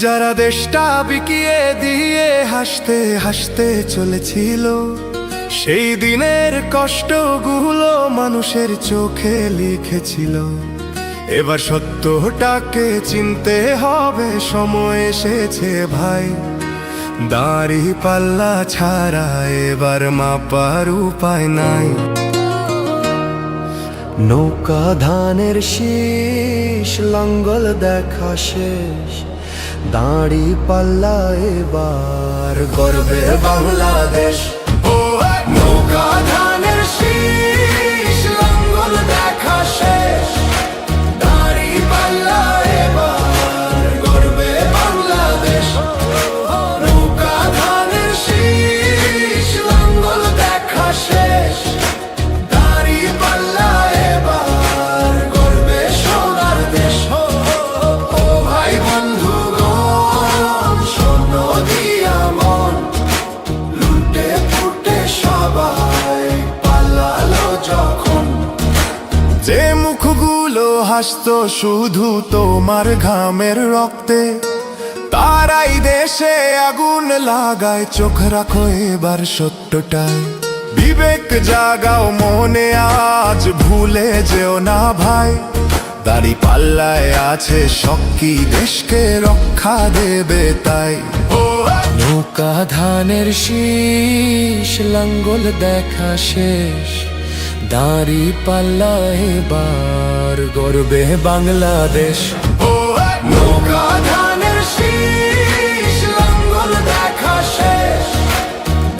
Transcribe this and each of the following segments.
যারা দেশটা বিকিয়ে দিয়ে হাসতে হাসতে চলেছিল, সেই দিনের কষ্টগুলো মানুষের চোখে লিখেছিল। এবার সত্যটাকে চিনতে হবে, সময় এসেছে ভাই। দাড়ি পাল্লা ছাড়া এবার মাপার উপায় নাই। নৌকা ধানের শীষ, লাঙ্গল দেখা শেষ, দাড়ি পাল্লা এবার গর্বের বাংলাদেশ। নৌকা ধানের শীষ, লাঙ্গল দেখা শেষ, দাড়ি পাল্লা এবার গর্বে বাংলাদেশ। নৌকা ধানের শীষ, লাঙ্গল দেখা শেষ, দাড়ি পাল্লা এবার গর্বে সোনার দেশ। ও ভাই বন্ধুগণ, শোনো দিয়া মন, লুটে ফুটে সবাই পালালো যখন। যে মুখগুলো হাসতো শুধু তোমার ঘামের রক্তে, তারাই দেশে আগুন লাগায়। চোখ রাখো এবার সত্যটায়, বিবেক জাগাও মনে, আজ ভুলে যেও না ভাই। দাড়ি পাল্লায় আছে শক্তি, দেশকে রক্ষা দেবে তাই। নৌকা ধানের শীষ, লাঙ্গল দেখা শেষ, দাড়ি পাল্লা এবার গর্বে বাংলাদেশ। নৌকা ধানের শীষ, লাঙ্গল দেখা শেষ,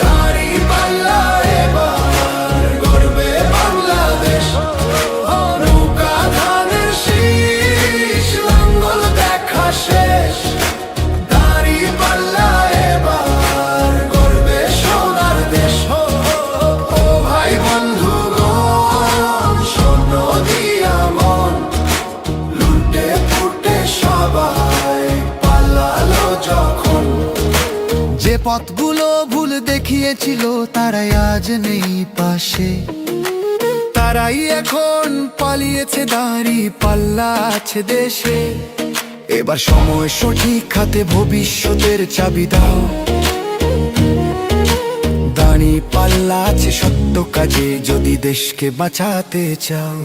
দাড়ি পাল্লা এবার গর্বে বাংলাদেশ। নৌকা ধানের শীষ, লাঙ্গল দেখা শেষ, দাড়ি পাল্লা এবার গর্বে সোনার দেশ। ও ভাই বন্ধুগণ, শোনো দিয়া মন, লুটে ফুটে সবাই পালালো যখন। যে পথগুলো ভুল দেখিয়েছিল তারাই আজ নেই পাশে, তারাই এখন পালিয়েছে, দাড়ি পাল্লা আছে দেশে। এবার সময় সঠিক হাতে, ভবিষ্যতের চাবি দাও। দাড়ি পাল্লা আছে সত্য কাজে, যদি দেশকে বাঁচাতে চাও।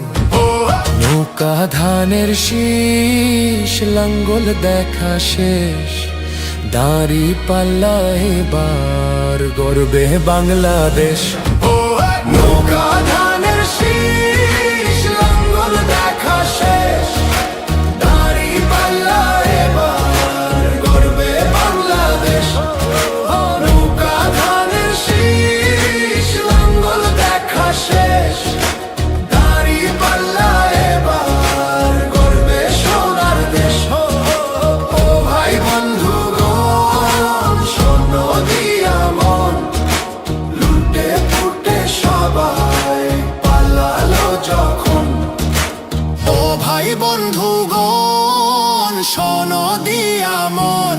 নৌকা ধানের শীষ, লাঙ্গল দেখা শেষ, দাড়ি পাল্লা এবার গর্বে বাংলাদেশ। নৌকা ধানের শীষ, লাঙ্গল দেখা শেষ, দাড়ি পাল্লা এবার গর্বে বাংলাদেশ। নৌকা ধানের শীষ, লাঙ্গল দেখা শেষ, দাড়ি পাল্লা এবার গর্বে সোনার দেশ। ও ভাই বন্ধুগণ, শোনো দিয়া মন, লুটে ফুটে সবাই পালালো যখন। ও ভাই বন্ধুগণ, শোনো দিয়া মন,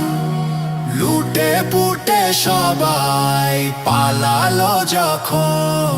লুটে পুটে সবাই পালালো যখন।